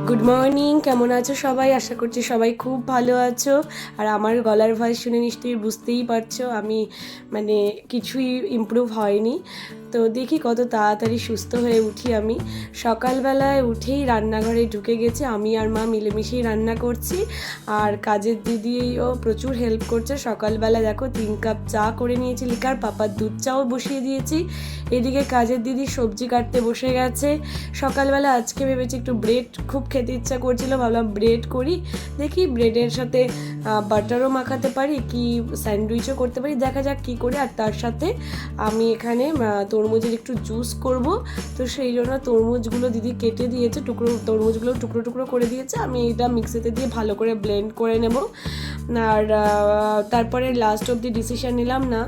Good morning, কেমন আছো সবাই? আশা করছি সবাই খুব ভালো আছো। আর আমার গলার ভয়েস শুনে নিশ্চয়ই বুঝতেই পারছো আমি কিছুই ইমপ্রুভ হয়নি। তো দেখি কত তাড়াতাড়ি সুস্থ হয়ে উঠি আমি। সকালবেলায় উঠেই রান্নাঘরে ঢুকে গেছে, আমি আর মা মিলেমিশেই রান্না করছি। আর কাজের দিদিও প্রচুর হেল্প করছে। সকালবেলা দেখো 3 কাপ চা করে নিয়েছি লিকার, পাপার দুধ চাও বসিয়ে দিয়েছি। এদিকে কাজের দিদি সবজি কাটতে বসে গেছে। সকালবেলা আজকে ভেবেছি একটু ব্রেড খুব খেতে ইচ্ছা করছিল, ভাবলাম ব্রেড করি। দেখি ব্রেডের সাথে বাটারও মাখাতে পারি কি স্যান্ডউইচও করতে পারি, দেখা যাক কী করে। আর তার সাথে আমি এখানে তরমুজের একটু জুস করব। তো সেই জন্য তরমুজগুলো দিদি কেটে দিয়েছে, তরমুজগুলো টুকরো টুকরো করে দিয়েছে। আমি এটা মিক্সিতে দিয়ে ভালো করে ব্লেন্ড করে নেব। আর তারপরে লাস্ট অবধি ডিসিশন নিলাম না,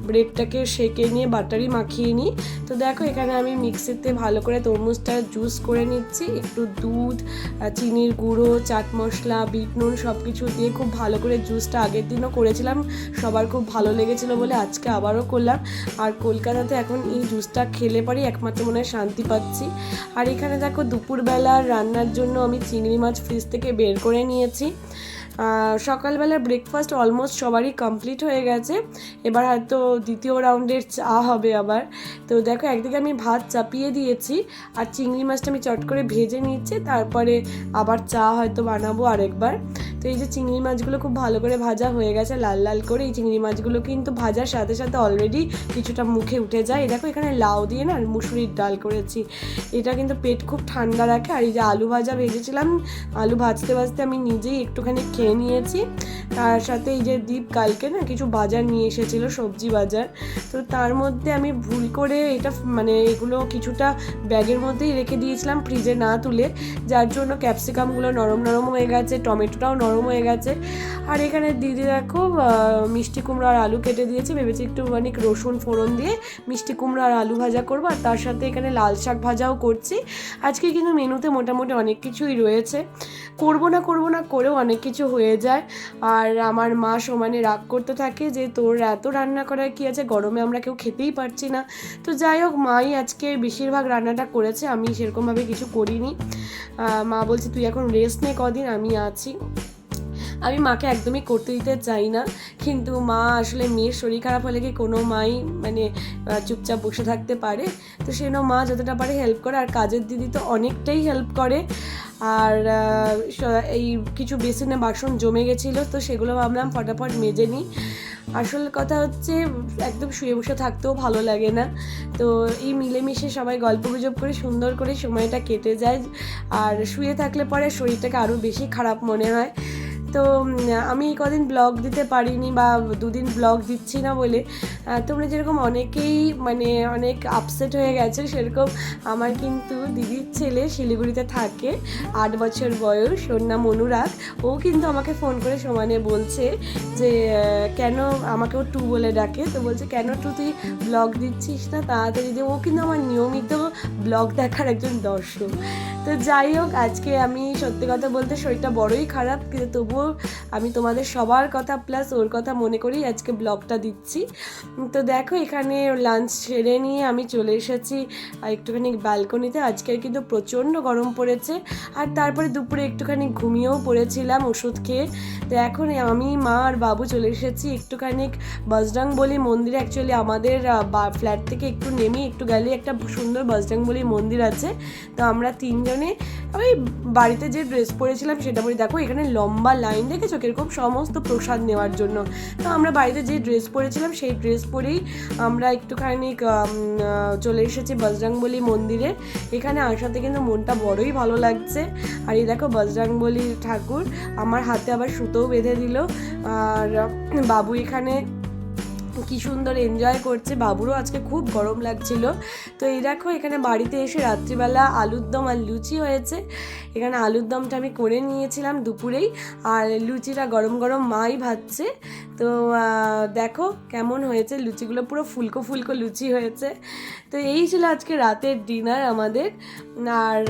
ব্রেডটাকে সেঁকে নিয়ে বাটারই মাখিয়ে নিই। তো দেখো এখানে আমি মিক্সিতে ভালো করে তরমুজটা জুস করে নিচ্ছি। একটু দুধ, চিনির গুঁড়ো, চাট মশলা, বিট নুন সব কিছু দিয়ে খুব ভালো করে জুসটা আগের দিনও করেছিলাম, সবার খুব ভালো লেগেছিলো বলে আজকে আবারও করলাম। আর কলকাতাতে এখন এই জুসটা খেলে পরেই একমাত্র মনে হয় শান্তি পাচ্ছি। আর এখানে দেখো দুপুরবেলার রান্নার জন্য আমি চিংড়ি মাছ ফ্রিজ থেকে বের করে নিয়েছি। সকালবেলার ব্রেকফাস্ট অলমোস্ট সবারই কমপ্লিট হয়ে গেছে, এবার হয়তো দ্বিতীয় রাউন্ডের চা হবে আবার। তো দেখো একদিকে আমি ভাত চাপিয়ে দিয়েছি আর চিংড়ি মাছটা আমি চট করে ভেজে নিচ্ছি, তারপরে আবার চা হয়তো বানাবো আরেকবার। তো এই যে চিংড়ি মাছগুলো খুব ভালো করে ভাজা হয়ে গেছে লাল লাল করে। এই চিংড়ি মাছগুলো কিন্তু ভাজার সাথে সাথে অলরেডি কিছুটা মুখে উঠে যায়। এই দেখো এখানে লাউ দিয়ে না মুসুরির ডাল করেছি, এটা কিন্তু পেট খুব ঠান্ডা রাখে। আর এই যে আলু ভাজা ভেজেছিলাম, আলু ভাজতে ভাজতে আমি নিজেই একটুখানি খেয়ে নিয়েছি। তার সাথে এই যে দীপ কালকে না কিছু বাজার নিয়ে এসেছিল, সবজি বাজার। তো তার মধ্যে আমি ভুল করে এটা এগুলো কিছুটা ব্যাগের মধ্যেই রেখে দিয়েছিলাম ফ্রিজে না তুলে, যার জন্য ক্যাপসিকামগুলো নরম নরম হয়ে গেছে, টমেটোটাও নরম হয়ে গেছে। আর এখানে দিদি দেখো মিষ্টি কুমড়ো আর আলু কেটে দিয়েছে, ভেবেছি একটু রসুন ফোড়ন দিয়ে মিষ্টি কুমড়ো আর আলু ভাজা করবো। আর তার সাথে এখানে লাল শাক ভাজাও করছি। আজকে কিন্তু মেনুতে মোটামুটি অনেক কিছুই রয়েছে, করবো না করেও অনেক কিছু হয়ে যায়। আর আমার মা সমানে রাগ করতে থাকে যে তোর এত রান্না করার কি আছে, গরমে আমরা কেউ খেতেই পারছি না। তো যাই হোক, মাই আজকে বেশিরভাগ রান্নাটা করেছে, আমি সেরকমভাবে কিছু করিনি। মা বলছে তুই এখন রেস্ট নে কদিন, আমি আছি। আমি মাকে একদমই করতে দিতে চাই না, কিন্তু মা আসলে মেয়ের শরীর খারাপ হলে কি কোনো মাই চুপচাপ বসে থাকতে পারে? তো সেজন্য মা যতটা পারে হেল্প করে, আর কাজের দিদি তো অনেকটাই হেল্প করে। আর এই কিছু বেসিনে বাসন জমে গেছিলো, তো সেগুলো ভাবলাম ফটাফট মেজে নিই। আসল কথা হচ্ছে একদম শুয়ে বসে থাকতেও ভালো লাগে না, তো এই মিলেমিশে সবাই গল্পগুজব করে সুন্দর করে সময়টা কেটে যায়। আর শুয়ে থাকলে পরে শরীরটাকে আরও বেশি খারাপ মনে হয়। তো আমি কদিন ব্লগ দিতে পারিনি বা দুদিন ব্লগ দিচ্ছি না বলে তোমরা যেরকম অনেকেই অনেক আপসেট হয়ে গেছে, সেরকম আমার কিন্তু দিদির ছেলে শিলিগুড়িতে থাকে, 8 বছর বয়স, ওর নাম অনুরাগ। ও কিন্তু আমাকে ফোন করে সমানে বলছে যে কেন, আমাকেও টু বলে ডাকে, তো বলছে কেন টু তুই ব্লগ দিচ্ছিস না তাড়াতাড়ি দিয়ে। ও কিন্তু আমার নিয়মিত ব্লগ দেখার একজন দর্শক। তো যাই হোক, আজকে আমি সত্যি কথা বলতে শরীরটা বড়ই খারাপ, কিন্তু তবুও আমি তোমাদের সবার কথা প্লাস ওর কথা মনে করেই আজকে ব্লগটা দিচ্ছি। তো দেখো এখানে লাঞ্চ সেরে নিয়ে আমি চলে এসেছি একটুখানি ব্যালকনিতে। আজকে কিন্তু প্রচণ্ড গরম পড়েছে, আর তারপরে দুপুরে একটুখানি ঘুমিয়েও পড়েছিলাম ওষুধ খেয়ে। তো এখন আমি, মা আর বাবু চলে এসেছি একটুখানি বজরংবলী মন্দিরে। অ্যাকচুয়ালি আমাদের ফ্ল্যাট থেকে একটু নেমে একটু গেলে একটা সুন্দর বজরংবলী মন্দির আছে। তো আমরা তিনজনে ওই বাড়িতে যে ড্রেস পরেছিলাম সেটা পরে, দেখো এখানে লম্বা লাইন দেখেছো কিরকম সমস্ত প্রসাদ নেওয়ার জন্য। তো আমরা বাড়িতে যে ড্রেস পরেছিলাম সেই ড্রেস পরেই আমরা একটুখানি চলে এসেছি বজরংবলী মন্দিরে। এখানে আসাতে কিন্তু মনটা বড়ই ভালো লাগছে। আর এই দেখো বজরংবলী ঠাকুর আমার হাতে আবার সুতোও বেঁধে দিল। আর বাবু এখানে কি সুন্দর এনজয় করছে, বাবুরও আজকে খুব গরম লাগছিল। তো এই দেখো এখানে বাড়িতে এসে রাত্রিবেলা আলুর দম আর লুচি হয়েছে। এখানে আলুর দমটা আমি করে নিয়েছিলাম দুপুরেই, আর লুচিটা গরম গরম মাই ভাজছে। তো দেখো কেমন হয়েছে, লুচিগুলো পুরো ফুলকো ফুলকো লুচি হয়েছে। তো এই ছিল আজকে রাতের ডিনার আমাদের। আর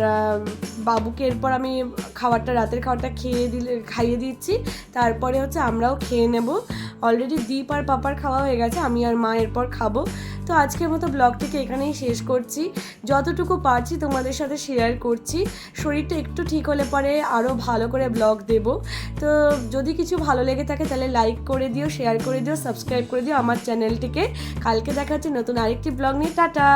বাবুকে এরপর আমি রাতের খাবারটা খাইয়ে দিচ্ছি, তারপরে হচ্ছে আমরাও খেয়ে নেব। অলরেডি দীপ আর পাপার খাওয়া হয়ে গেছে। গেছে, আমি আর মা এরপর খাবো। তো আজকের মতো ব্লগটিকে এখানেই শেষ করছি, যতটুকু পারছি তোমাদের সাথে শেয়ার করছি। শরীরটা একটু ঠিক হলে পরে আরও ভালো করে ব্লগ দেব। তো যদি কিছু ভালো লেগে থাকে তাহলে লাইক করে দিও, শেয়ার করে দিও, সাবস্ক্রাইব করে দিও আমার চ্যানেলটিকে। কালকে দেখা হচ্ছে নতুন আরেকটি ব্লগ নিয়ে। টাটা।